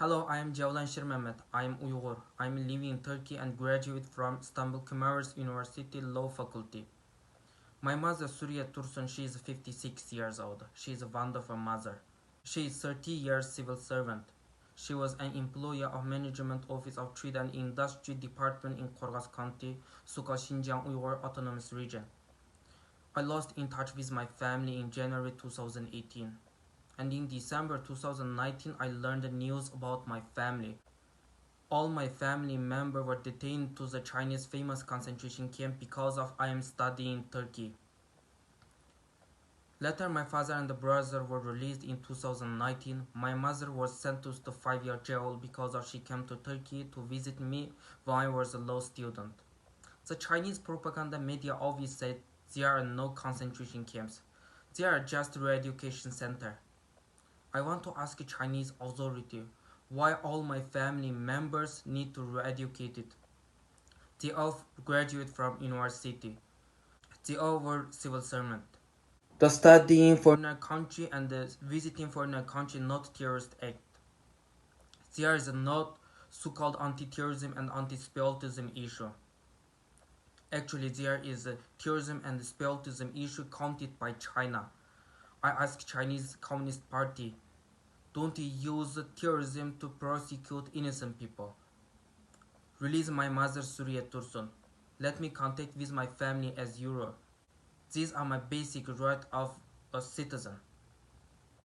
Hello, I am Cevlan Mehmet. I am Uyghur. I am living in Turkey and graduate from Istanbul Commerce University Law Faculty. My mother Suriye Tursun, she is 56 years old. She is a wonderful mother. She is 30 years civil servant. She was an employee of Management Office of Trade and Industry Department in Korgas County, Suka Xinjiang Uyghur Autonomous Region. I lost in touch with my family in January 2018. And in December 2019 I learned the news about my family. All my family members were detained to the Chinese famous concentration camp because of I am studying in Turkey. Later my father and brother were released in 2019. My mother was sentenced to 5-year jail because of she came to Turkey to visit me when I was a law student. The Chinese propaganda media always said there are no concentration camps. They are just re-education center. I want to ask Chinese authority why all my family members need to re-educate it. They all graduate from university. They all were civil servant. The studying foreign country and the visiting foreign country not terrorist act. There is a not so-called anti-terrorism and anti-spiritism issue. Actually, there is a terrorism and spiritism issue counted by China. I ask Chinese Communist Party, don't use terrorism to prosecute innocent people. Release my mother Suriye Tursun. Let me contact with my family as Euro. These are my basic rights of a citizen.